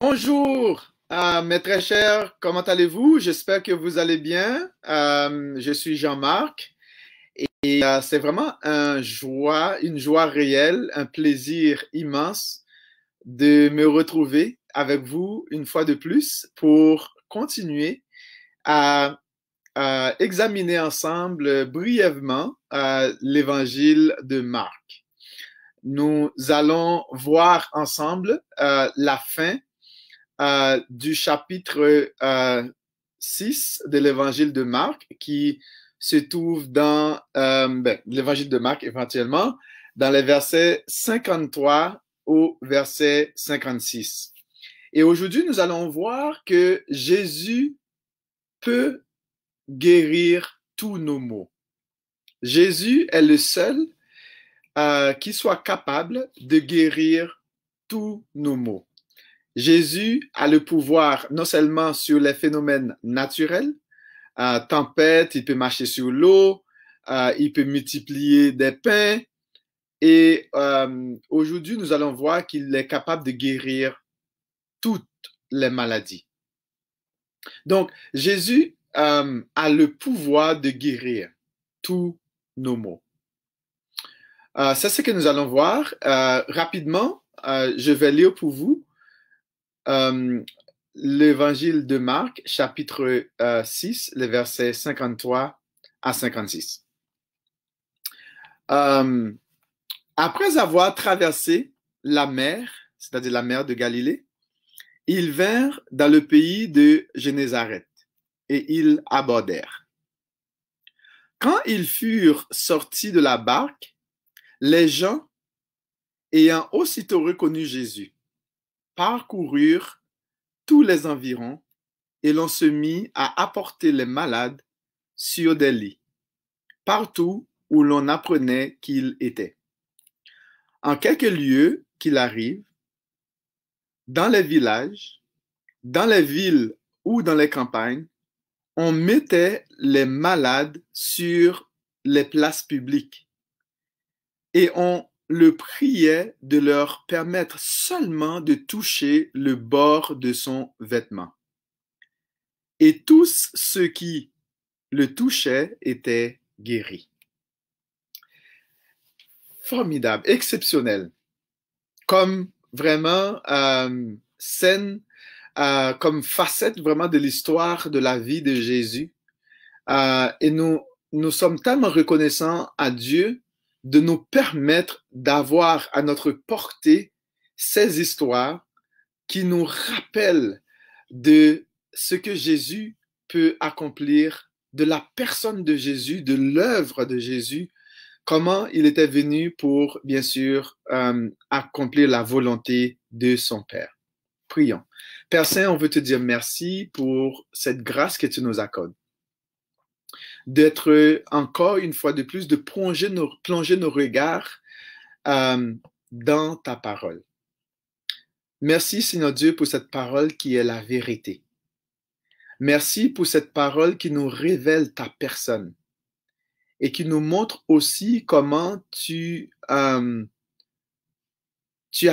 Bonjour, mes très chers, comment allez-vous? J'espère que vous allez bien. Je suis Jean-Marc et c'est vraiment une joie réelle, un plaisir immense de me retrouver avec vous une fois de plus pour continuer à, à examiner ensemble brièvement l'évangile de Marc. Nous allons voir ensemble la fin du chapitre 6 de l'évangile de Marc qui se trouve dans l'évangile de Marc éventuellement dans les versets 53 au verset 56. Et aujourd'hui, nous allons voir que Jésus peut guérir tous nos maux. Jésus est le seul qui soit capable de guérir tous nos maux. Jésus a le pouvoir non seulement sur les phénomènes naturels, tempête, il peut marcher sur l'eau, il peut multiplier des pains, et aujourd'hui nous allons voir qu'il est capable de guérir toutes les maladies. Donc Jésus a le pouvoir de guérir tous nos maux. C'est ce que nous allons voir. Rapidement, je vais lire pour vous Euh, l'évangile de Marc, chapitre 6, les versets 53 à 56. Euh, Après avoir traversé la mer, c'est-à-dire la mer de Galilée, ils vinrent dans le pays de Génézareth et ils abordèrent. Quand ils furent sortis de la barque, les gens, ayant aussitôt reconnu Jésus, parcoururent tous les environs et l'on se mit à apporter les malades sur des lits, partout où l'on apprenait qu'il était. En quelques lieux qu'il arrive, dans les villages, dans les villes ou dans les campagnes, on mettait les malades sur les places publiques et on le priait de leur permettre seulement de toucher le bord de son vêtement. Et tous ceux qui le touchaient étaient guéris. Formidable, exceptionnel, comme vraiment scène, comme facette vraiment de l'histoire de la vie de Jésus. Et nous sommes tellement reconnaissants à Dieu de nous permettre d'avoir à notre portée ces histoires qui nous rappellent de ce que Jésus peut accomplir, de la personne de Jésus, de l'œuvre de Jésus, comment il était venu pour, bien sûr, accomplir la volonté de son Père. Prions. Père Saint, on veut te dire merci pour cette grâce que tu nous accordes. D'être encore une fois de plus, de plonger nos regards dans ta parole. Merci, Seigneur Dieu, pour cette parole qui est la vérité. Merci pour cette parole qui nous révèle ta personne et qui nous montre aussi comment tu as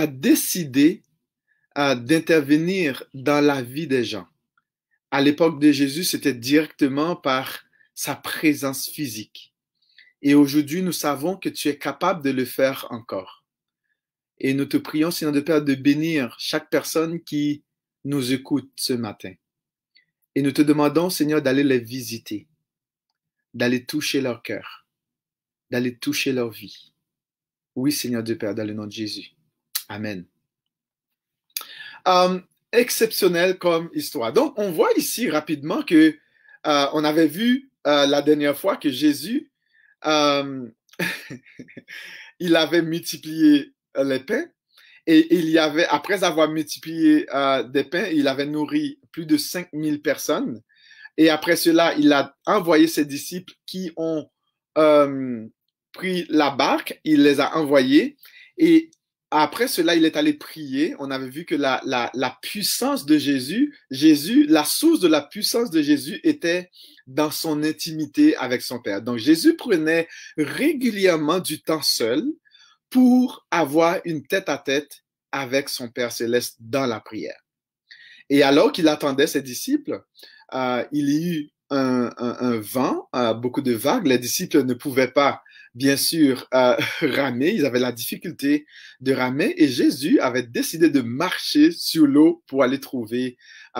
décidé d'intervenir dans la vie des gens. À l'époque de Jésus, c'était directement par sa présence physique. Et aujourd'hui, nous savons que tu es capable de le faire encore. Et nous te prions, Seigneur de Père, de bénir chaque personne qui nous écoute ce matin. Et nous te demandons, Seigneur, d'aller les visiter, d'aller toucher leur cœur, d'aller toucher leur vie. Oui, Seigneur de Père, dans le nom de Jésus. Amen. Exceptionnel comme histoire. Donc, on voit ici rapidement que on avait vu la dernière fois que Jésus, il avait multiplié les pains et il y avait, après avoir multiplié des pains, il avait nourri plus de 5000 personnes. Et après cela, il a envoyé ses disciples qui ont pris la barque, il les a envoyés. Et après cela, il est allé prier. On avait vu que la puissance de Jésus, la source de la puissance de Jésus était dans son intimité avec son Père. Donc Jésus prenait régulièrement du temps seul pour avoir une tête-à-tête avec son Père céleste dans la prière. Et alors qu'il attendait ses disciples, il y eut un vent, beaucoup de vagues. Les disciples ne pouvaient pas, bien sûr, ramer. Ils avaient la difficulté de ramer. Et Jésus avait décidé de marcher sur l'eau pour aller trouver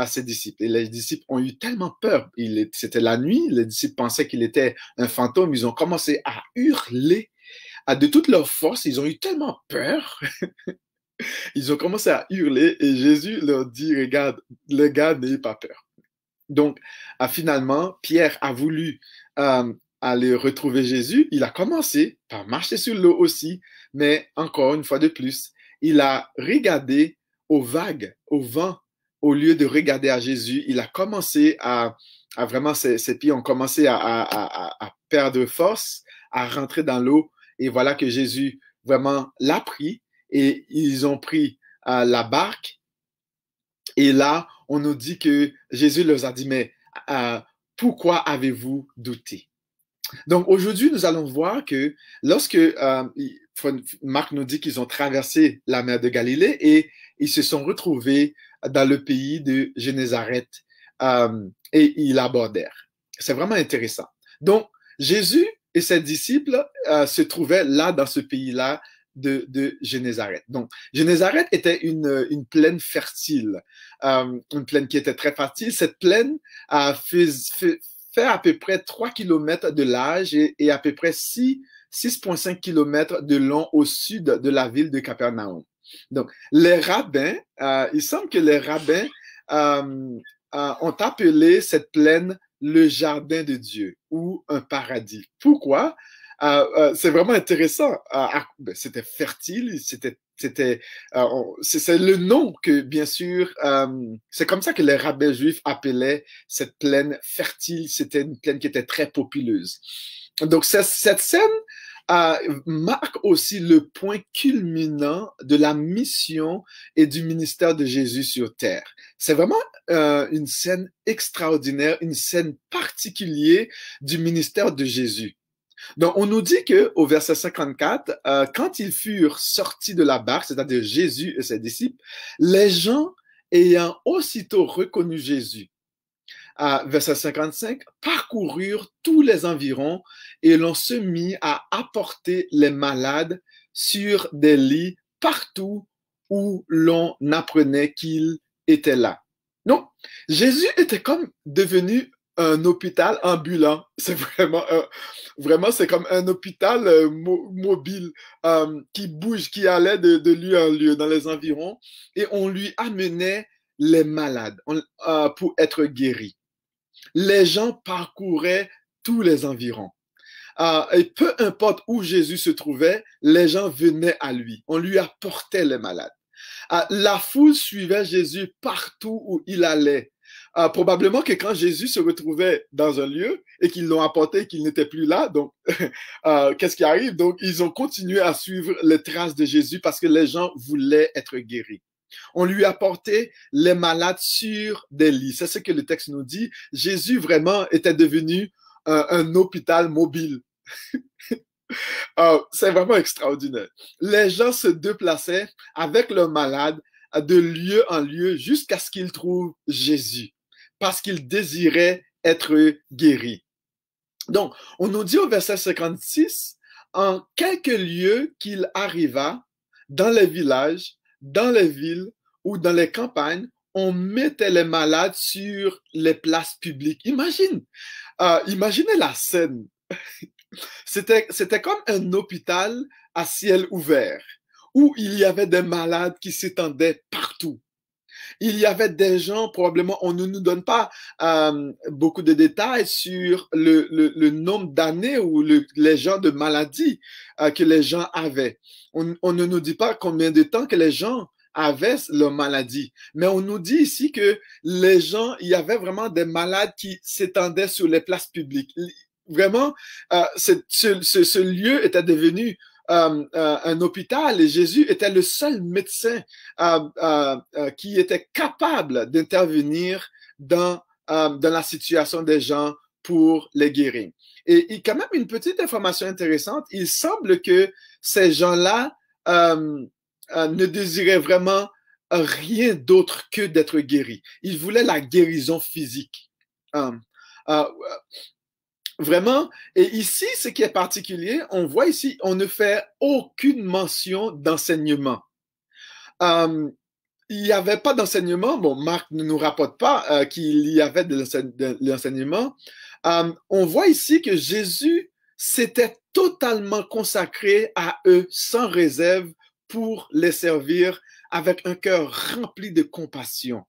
ses disciples. Et les disciples ont eu tellement peur. C'était la nuit. Les disciples pensaient qu'il était un fantôme. Ils ont commencé à hurler de toute leur force. Ils ont eu tellement peur. Ils ont commencé à hurler et Jésus leur dit, regarde, les gars, n'ayez pas peur. Donc, finalement, Pierre a voulu aller retrouver Jésus. Il a commencé par marcher sur l'eau aussi, mais encore une fois de plus, il a regardé aux vagues, au vent, au lieu de regarder à Jésus. Il a commencé à vraiment, ses pieds ont commencé à perdre force, à rentrer dans l'eau. Et voilà que Jésus vraiment l'a pris et ils ont pris la barque. Et là, on nous dit que Jésus leur a dit, mais pourquoi avez-vous douté? Donc aujourd'hui, nous allons voir que lorsque Marc nous dit qu'ils ont traversé la mer de Galilée et ils se sont retrouvés dans le pays de Génézareth et ils abordèrent. C'est vraiment intéressant. Donc Jésus et ses disciples se trouvaient là dans ce pays-là de Génézareth. Donc, Génézareth était une plaine fertile, une plaine qui était très fertile. Cette plaine fait à peu près 3 km de large et à peu près 6,5 km de long au sud de la ville de Capernaum. Donc, les rabbins, il semble que les rabbins ont appelé cette plaine le jardin de Dieu ou un paradis. Pourquoi? C'est vraiment intéressant. C'était fertile, c'est le nom que, bien sûr, c'est comme ça que les rabbins juifs appelaient cette plaine fertile. C'était une plaine qui était très populeuse. Donc, cette scène marque aussi le point culminant de la mission et du ministère de Jésus sur terre. C'est vraiment une scène extraordinaire, une scène particulière du ministère de Jésus. Donc, on nous dit qu'au verset 54, quand ils furent sortis de la barque, c'est-à-dire Jésus et ses disciples, les gens ayant aussitôt reconnu Jésus, verset 55, parcoururent tous les environs et l'on se mit à apporter les malades sur des lits partout où l'on apprenait qu'il était là. Donc, Jésus était comme devenu un hôpital ambulant. C'est vraiment, c'est comme un hôpital mobile qui bouge, qui allait de lieu en lieu dans les environs et on lui amenait les malades pour être guéris. Les gens parcouraient tous les environs. Et peu importe où Jésus se trouvait, les gens venaient à lui. On lui apportait les malades. La foule suivait Jésus partout où il allait. Probablement que quand Jésus se retrouvait dans un lieu et qu'ils l'ont apporté, qu'il n'était plus là, donc qu'est-ce qui arrive? Donc, ils ont continué à suivre les traces de Jésus parce que les gens voulaient être guéris. On lui apportait les malades sur des lits. C'est ce que le texte nous dit. Jésus vraiment était devenu un hôpital mobile. C'est vraiment extraordinaire. Les gens se déplaçaient avec leurs malades de lieu en lieu jusqu'à ce qu'ils trouvent Jésus parce qu'ils désiraient être guéris. Donc, on nous dit au verset 56, en quelques lieux qu'il arriva dans les villages, dans les villes ou dans les campagnes, on mettait les malades sur les places publiques. Imaginez la scène. C'était comme un hôpital à ciel ouvert où il y avait des malades qui s'étendaient partout. Il y avait des gens, probablement, on ne nous donne pas beaucoup de détails sur le nombre d'années ou les genres de maladies que les gens avaient. On ne nous dit pas combien de temps que les gens avaient leur maladie. Mais on nous dit ici que les gens, il y avait vraiment des malades qui s'étendaient sur les places publiques. Vraiment, ce lieu était devenu un hôpital et Jésus était le seul médecin qui était capable d'intervenir dans la situation des gens pour les guérir. Et quand même une petite information intéressante, il semble que ces gens-là ne désiraient vraiment rien d'autre que d'être guéri. Il voulait la guérison physique. Euh, euh, Vraiment, et ici, ce qui est particulier, on voit ici, on ne fait aucune mention d'enseignement. Euh, il n'y avait pas d'enseignement. Bon, Marc ne nous rapporte pas qu'il y avait de l'enseignement. On voit ici que Jésus s'était totalement consacré à eux sans réserve pour les servir avec un cœur rempli de compassion.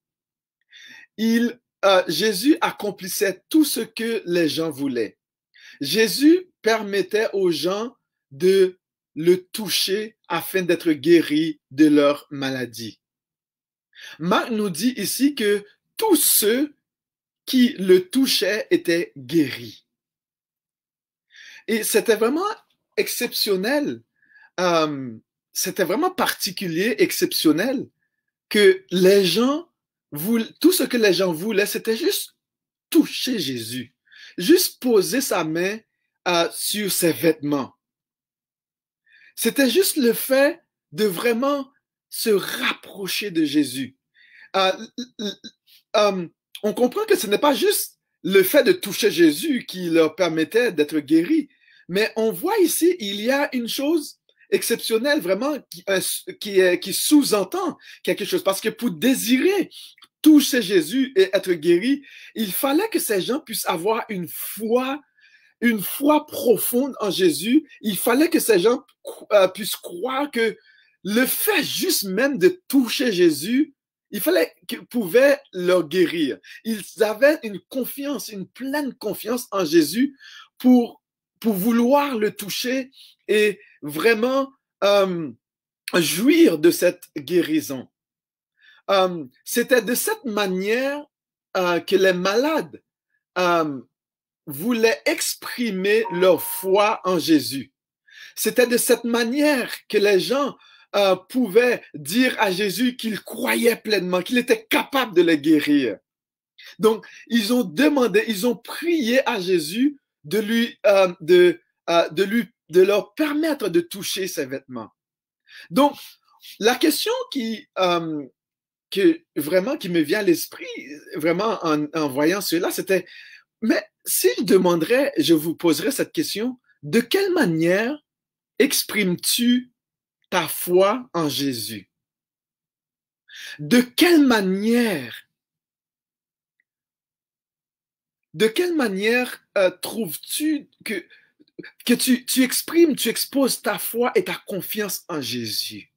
Jésus accomplissait tout ce que les gens voulaient. Jésus permettait aux gens de le toucher afin d'être guéris de leur maladie. Marc nous dit ici que tous ceux qui le touchaient étaient guéris. Et c'était vraiment exceptionnel, c'était vraiment particulier, exceptionnel, que les gens voulaient, tout ce que les gens voulaient, c'était juste toucher Jésus, juste poser sa main sur ses vêtements. C'était juste le fait de vraiment se rapprocher de Jésus. On comprend que ce n'est pas juste le fait de toucher Jésus qui leur permettait d'être guéris, mais on voit ici, il y a une chose exceptionnelle vraiment qui sous-entend quelque chose, parce que pour désirer toucher Jésus et être guéri, il fallait que ces gens puissent avoir une foi profonde en Jésus. Il fallait que ces gens puissent croire que le fait juste même de toucher Jésus, il fallait qu'il pouvait leur guérir. Ils avaient une confiance, une pleine confiance en Jésus pour vouloir le toucher et vraiment jouir de cette guérison. C'était de cette manière que les malades voulaient exprimer leur foi en Jésus. C'était de cette manière que les gens pouvaient dire à Jésus qu'ils croyaient pleinement, qu'il était capable de les guérir. Donc, ils ont demandé, ils ont prié à Jésus de leur permettre de toucher ses vêtements. Donc, la question qui me vient à l'esprit, vraiment en voyant cela, c'était, mais si je demanderais, je vous poserais cette question, de quelle manière exprimes-tu ta foi en Jésus? De quelle manière trouves-tu que tu exprimes, tu exposes ta foi et ta confiance en Jésus?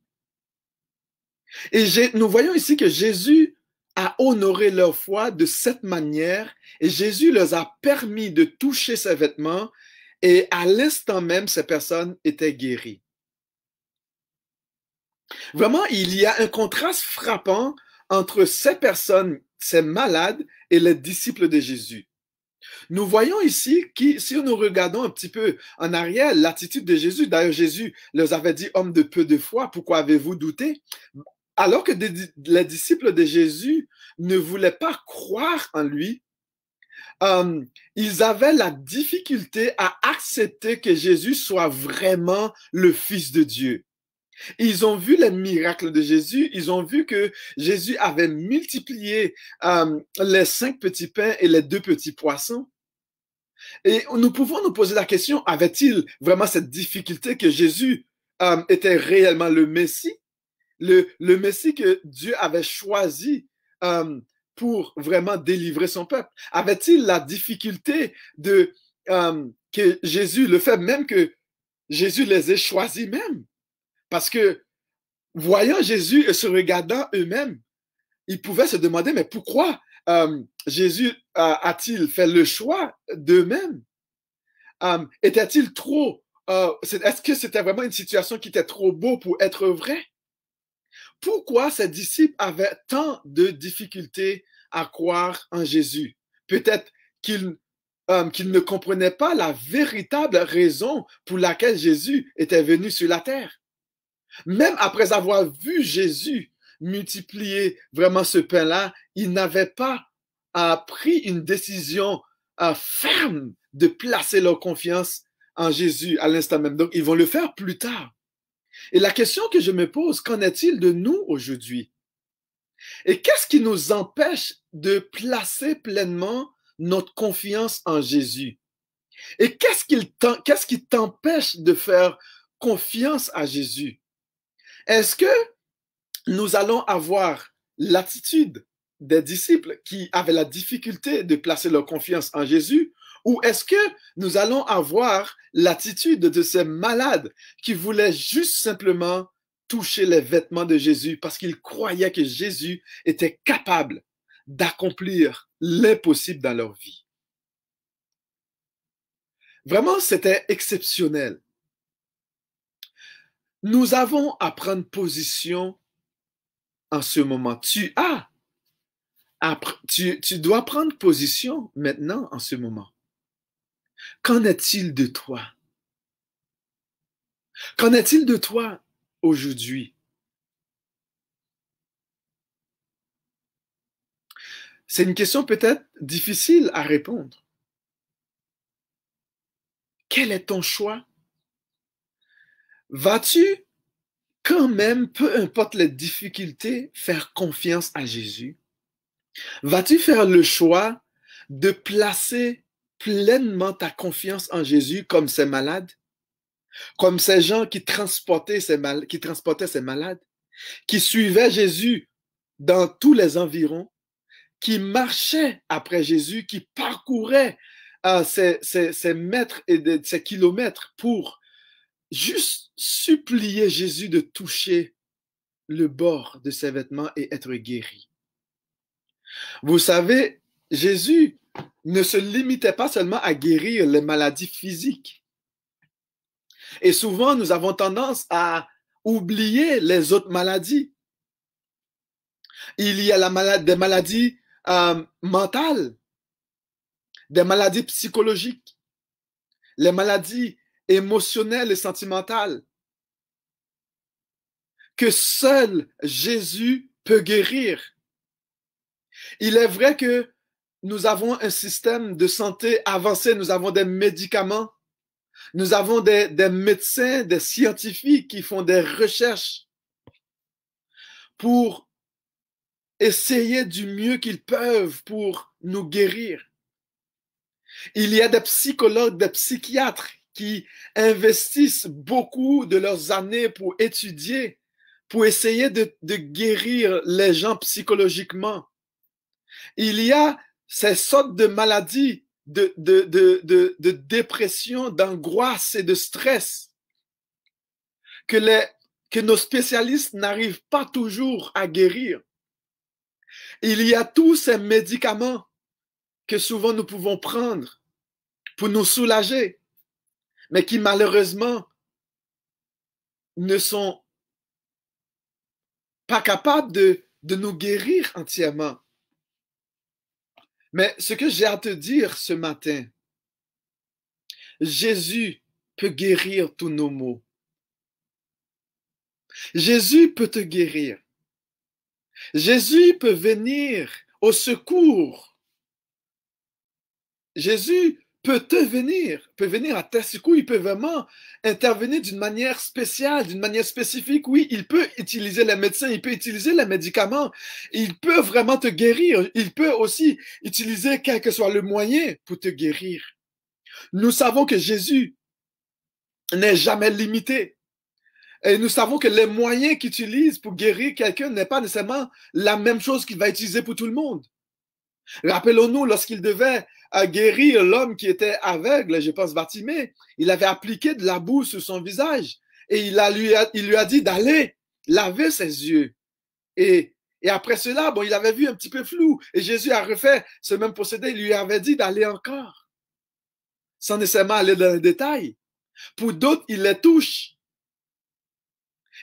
Et nous voyons ici que Jésus a honoré leur foi de cette manière et Jésus leur a permis de toucher ses vêtements et à l'instant même, ces personnes étaient guéries. Vraiment, il y a un contraste frappant entre ces personnes, ces malades et les disciples de Jésus. Nous voyons ici que si nous regardons un petit peu en arrière, l'attitude de Jésus, d'ailleurs Jésus leur avait dit, homme de peu de foi, pourquoi avez-vous douté? Alors que les disciples de Jésus ne voulaient pas croire en lui, ils avaient la difficulté à accepter que Jésus soit vraiment le Fils de Dieu. Ils ont vu les miracles de Jésus, ils ont vu que Jésus avait multiplié les 5 petits pains et les 2 petits poissons. Et nous pouvons nous poser la question, avait-il vraiment cette difficulté que Jésus était réellement le Messie? Le Messie que Dieu avait choisi pour vraiment délivrer son peuple? Avait-il la difficulté que Jésus, le fait même que Jésus les ait choisis même? Parce que voyant Jésus et se regardant eux-mêmes, ils pouvaient se demander, mais pourquoi Jésus a-t-il fait le choix d'eux-mêmes? Était-il trop... est-ce que c'était vraiment une situation qui était trop beau pour être vraie? Pourquoi ces disciples avaient tant de difficultés à croire en Jésus? Peut-être qu'ils ne comprenaient pas la véritable raison pour laquelle Jésus était venu sur la terre. Même après avoir vu Jésus multiplier vraiment ce pain-là, ils n'avaient pas pris une décision ferme de placer leur confiance en Jésus à l'instant même. Donc, ils vont le faire plus tard. Et la question que je me pose, qu'en est-il de nous aujourd'hui? Et qu'est-ce qui nous empêche de placer pleinement notre confiance en Jésus? Et qu'est-ce qui t'empêche de faire confiance à Jésus? Est-ce que nous allons avoir l'attitude des disciples qui avaient la difficulté de placer leur confiance en Jésus? Ou est-ce que nous allons avoir l'attitude de ces malades qui voulaient juste simplement toucher les vêtements de Jésus parce qu'ils croyaient que Jésus était capable d'accomplir l'impossible dans leur vie? Vraiment, c'était exceptionnel. Nous avons à prendre position en ce moment. Tu dois prendre position maintenant en ce moment. Qu'en est-il de toi? Qu'en est-il de toi aujourd'hui? C'est une question peut-être difficile à répondre. Quel est ton choix? Vas-tu quand même, peu importe les difficultés, faire confiance à Jésus? Vas-tu faire le choix de placer pleinement ta confiance en Jésus comme ces malades? Comme ces gens qui transportaient ces malades, qui suivaient Jésus dans tous les environs, qui marchaient après Jésus, qui parcouraient ces mètres et ces kilomètres pour juste supplier Jésus de toucher le bord de ses vêtements et être guéri. Vous savez, Jésus ne se limitait pas seulement à guérir les maladies physiques. Et souvent, nous avons tendance à oublier les autres maladies. Il y a des maladies mentales, des maladies psychologiques, les maladies émotionnelles et sentimentales que seul Jésus peut guérir. Il est vrai que nous avons un système de santé avancé, nous avons des médicaments, nous avons des médecins, des scientifiques qui font des recherches pour essayer du mieux qu'ils peuvent pour nous guérir. Il y a des psychologues, des psychiatres qui investissent beaucoup de leurs années pour étudier, pour essayer de guérir les gens psychologiquement. Il y a ces sortes de maladies de dépression, d'angoisse et de stress que nos spécialistes n'arrivent pas toujours à guérir. Il y a tous ces médicaments que souvent nous pouvons prendre pour nous soulager, mais qui malheureusement ne sont pas capables de nous guérir entièrement. Mais ce que j'ai à te dire ce matin, Jésus peut guérir tous nos maux. Jésus peut te guérir. Jésus peut venir au secours. Jésus peut venir à tes secours. Il peut vraiment intervenir d'une manière spéciale, d'une manière spécifique. Oui, il peut utiliser les médecins, il peut utiliser les médicaments. Il peut vraiment te guérir. Il peut aussi utiliser quel que soit le moyen pour te guérir. Nous savons que Jésus n'est jamais limité. Et nous savons que les moyens qu'il utilise pour guérir quelqu'un n'est pas nécessairement la même chose qu'il va utiliser pour tout le monde. Rappelons-nous, lorsqu'il devait guérir l'homme qui était aveugle, je pense Bartimée, il avait appliqué de la boue sur son visage et il lui a dit d'aller laver ses yeux. Et après cela, il avait vu un petit peu flou et Jésus a refait ce même procédé, il lui avait dit d'aller encore, sans nécessairement aller dans les détails. Pour d'autres, il les touche.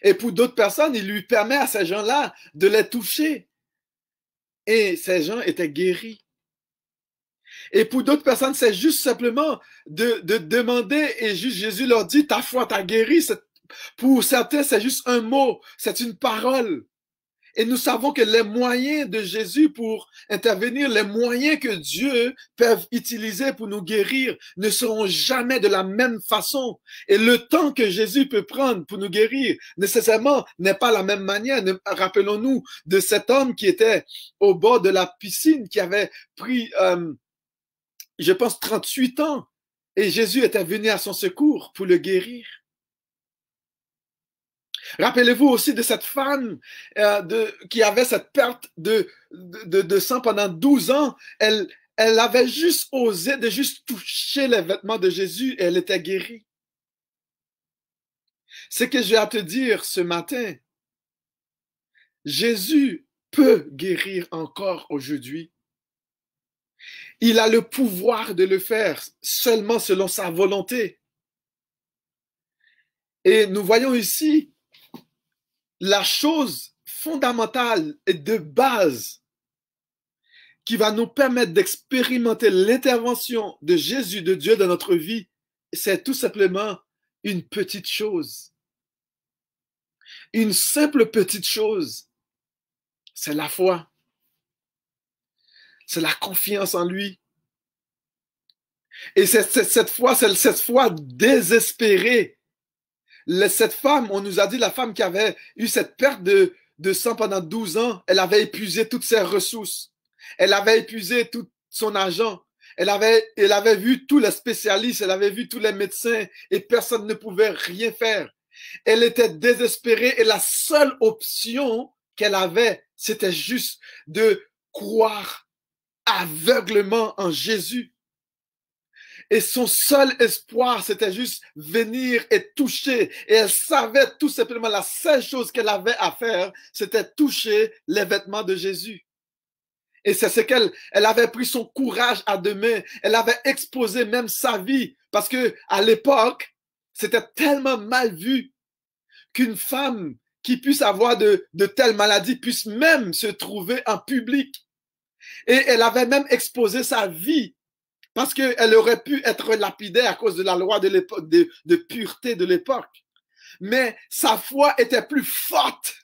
Et pour d'autres personnes, il lui permet à ces gens-là de les toucher. Et ces gens étaient guéris. Et pour d'autres personnes, c'est juste simplement de demander et juste Jésus leur dit, ta foi t'a guéri. Pour certains, c'est juste un mot, c'est une parole. Et nous savons que les moyens de Jésus pour intervenir, les moyens que Dieu peut utiliser pour nous guérir ne seront jamais de la même façon. Et le temps que Jésus peut prendre pour nous guérir, nécessairement, n'est pas la même manière. Rappelons-nous de cet homme qui était au bord de la piscine, qui avait pris, je pense, 38 ans. Et Jésus était venu à son secours pour le guérir. Rappelez-vous aussi de cette femme qui avait cette perte de sang pendant 12 ans. Elle avait juste osé de juste toucher les vêtements de Jésus et elle était guérie. Ce que j'ai à te dire ce matin, Jésus peut guérir encore aujourd'hui. Il a le pouvoir de le faire seulement selon sa volonté. Et nous voyons ici la chose fondamentale et de base qui va nous permettre d'expérimenter l'intervention de Jésus, de Dieu dans notre vie, c'est tout simplement une petite chose. Une simple petite chose, c'est la foi. C'est la confiance en lui. Et cette foi désespérée. Cette femme, on nous a dit, la femme qui avait eu cette perte de sang pendant 12 ans, elle avait épuisé toutes ses ressources. Elle avait épuisé tout son argent. Elle avait vu tous les spécialistes, elle avait vu tous les médecins et personne ne pouvait rien faire. Elle était désespérée et la seule option qu'elle avait, c'était juste de croire aveuglement en Jésus. Et son seul espoir, c'était juste venir et toucher. Et elle savait tout simplement la seule chose qu'elle avait à faire, c'était toucher les vêtements de Jésus. Et c'est ce qu'elle avait pris son courage à deux mains. Elle avait exposé même sa vie. Parce que à l'époque, c'était tellement mal vu qu'une femme qui puisse avoir de telles maladies puisse même se trouver en public. Et elle avait même exposé sa vie parce qu'elle aurait pu être lapidée à cause de la loi de l'époque, de pureté de l'époque. Mais sa foi était plus forte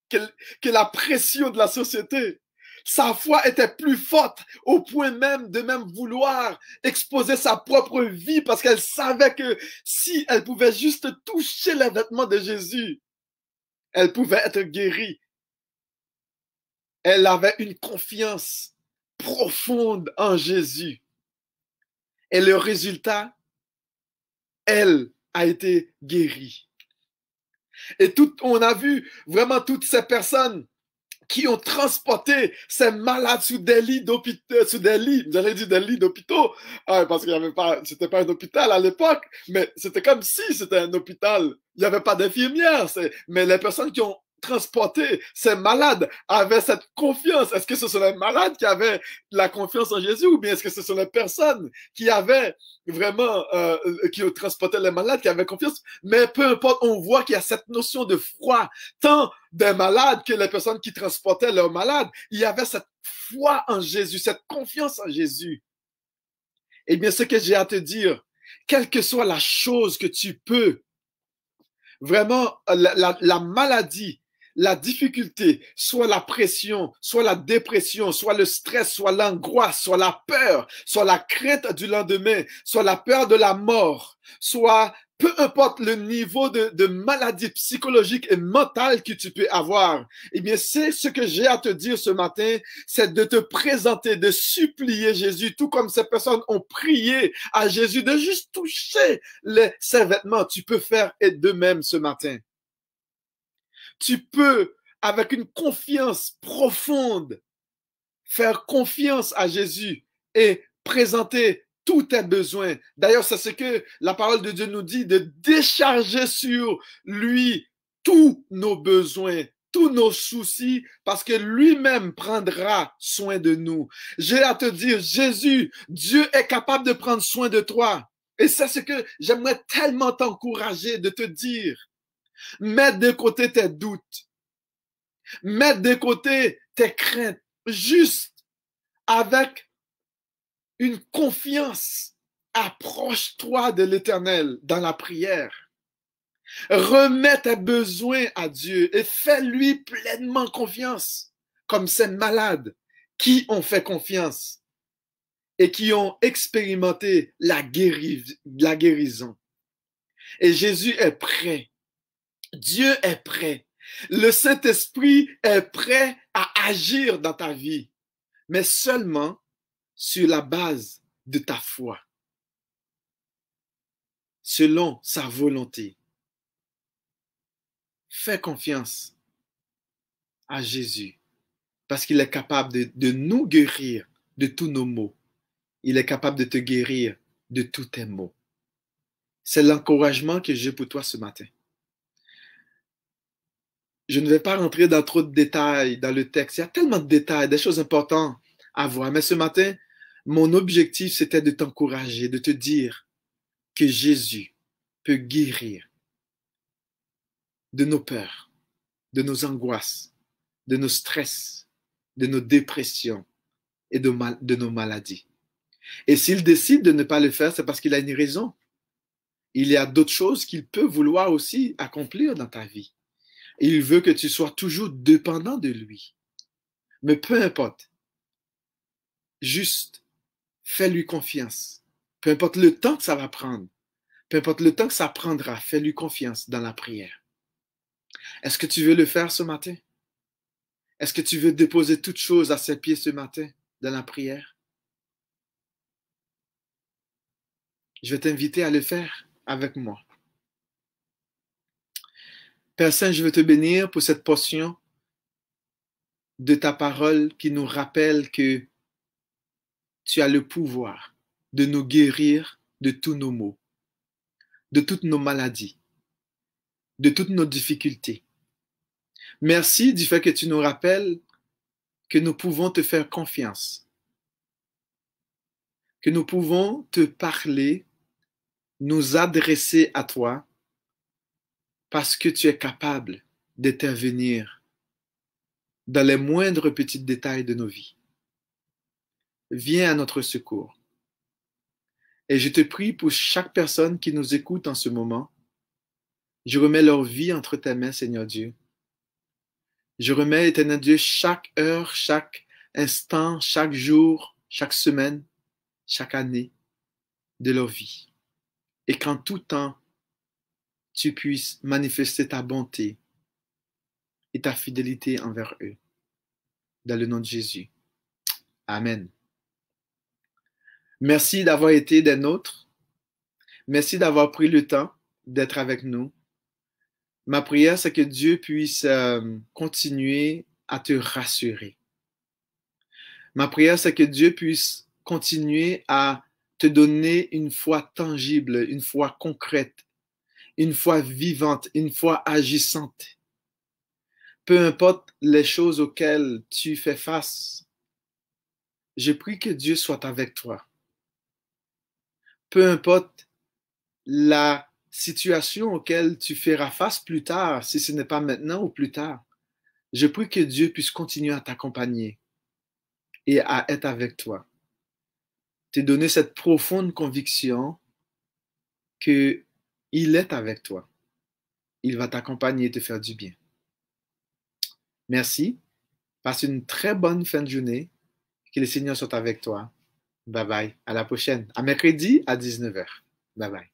que la pression de la société. Sa foi était plus forte au point même de même vouloir exposer sa propre vie parce qu'elle savait que si elle pouvait juste toucher les vêtements de Jésus, elle pouvait être guérie. Elle avait une confiance profonde en Jésus. Et le résultat, elle a été guérie. Et on a vu vraiment toutes ces personnes qui ont transporté ces malades sous des lits d'hôpitaux, j'allais dire des lits d'hôpitaux, parce qu'il y avait pas, c'était pas un hôpital à l'époque, mais c'était comme si c'était un hôpital. Il n'y avait pas d'infirmières, mais les personnes qui ont transporté ces malades avaient cette confiance. Est-ce que ce sont les malades qui avaient la confiance en Jésus ou bien est-ce que ce sont les personnes qui avaient vraiment, qui ont transporté les malades, qui avaient confiance? Mais peu importe, on voit qu'il y a cette notion de foi, tant des malades que les personnes qui transportaient leurs malades. Il y avait cette foi en Jésus, cette confiance en Jésus. Eh bien, ce que j'ai à te dire, quelle que soit la chose que tu peux, vraiment, la maladie, la difficulté, soit la pression, soit la dépression, soit le stress, soit l'angoisse, soit la peur, soit la crainte du lendemain, soit la peur de la mort, soit peu importe le niveau de maladie psychologique et mentale que tu peux avoir, eh bien, c'est ce que j'ai à te dire ce matin, c'est de te présenter, de supplier Jésus, tout comme ces personnes ont prié à Jésus, de juste toucher ses vêtements. Tu peux faire de même ce matin. Tu peux, avec une confiance profonde, faire confiance à Jésus et présenter tous tes besoins. D'ailleurs, c'est ce que la parole de Dieu nous dit, de décharger sur lui tous nos besoins, tous nos soucis, parce que lui-même prendra soin de nous. J'ai à te dire, Jésus, Dieu est capable de prendre soin de toi. Et c'est ce que j'aimerais tellement t'encourager de te dire. Mets de côté tes doutes. Mets de côté tes craintes. Juste avec une confiance. Approche-toi de l'Éternel dans la prière. Remets tes besoins à Dieu et fais-lui pleinement confiance, comme ces malades qui ont fait confiance et qui ont expérimenté la guérison. Et Jésus est prêt. Dieu est prêt. Le Saint-Esprit est prêt à agir dans ta vie, mais seulement sur la base de ta foi, selon sa volonté. Fais confiance à Jésus parce qu'il est capable de nous guérir de tous nos maux. Il est capable de te guérir de tous tes maux. C'est l'encouragement que j'ai pour toi ce matin. Je ne vais pas rentrer dans trop de détails dans le texte. Il y a tellement de détails, des choses importantes à voir. Mais ce matin, mon objectif, c'était de t'encourager, de te dire que Jésus peut guérir de nos peurs, de nos angoisses, de nos stress, de nos dépressions et de nos maladies. Et s'il décide de ne pas le faire, c'est parce qu'il a une raison. Il y a d'autres choses qu'il peut vouloir aussi accomplir dans ta vie. Et il veut que tu sois toujours dépendant de lui. Mais peu importe, juste fais-lui confiance. Peu importe le temps que ça va prendre, peu importe le temps que ça prendra, fais-lui confiance dans la prière. Est-ce que tu veux le faire ce matin? Est-ce que tu veux déposer toutes choses à ses pieds ce matin dans la prière? Je vais t'inviter à le faire avec moi. Père Saint, je veux te bénir pour cette portion de ta parole qui nous rappelle que tu as le pouvoir de nous guérir de tous nos maux, de toutes nos maladies, de toutes nos difficultés. Merci du fait que tu nous rappelles que nous pouvons te faire confiance, que nous pouvons te parler, nous adresser à toi, parce que tu es capable d'intervenir dans les moindres petits détails de nos vies. Viens à notre secours. Et je te prie pour chaque personne qui nous écoute en ce moment. Je remets leur vie entre tes mains, Seigneur Dieu. Je remets, Éternel Dieu, chaque heure, chaque instant, chaque jour, chaque semaine, chaque année de leur vie. Et qu'en tout temps, tu puisses manifester ta bonté et ta fidélité envers eux. Dans le nom de Jésus. Amen. Merci d'avoir été des nôtres. Merci d'avoir pris le temps d'être avec nous. Ma prière, c'est que Dieu puisse continuer à te rassurer. Ma prière, c'est que Dieu puisse continuer à te donner une foi tangible, une foi concrète, une foi vivante, une foi agissante. Peu importe les choses auxquelles tu fais face, je prie que Dieu soit avec toi. Peu importe la situation auquel tu feras face plus tard, si ce n'est pas maintenant ou plus tard, je prie que Dieu puisse continuer à t'accompagner et à être avec toi. Te donner cette profonde conviction qu'il est avec toi. Il va t'accompagner et te faire du bien. Merci. Passe une très bonne fin de journée. Que le Seigneur soit avec toi. Bye bye. À la prochaine. À mercredi à 19h. Bye bye.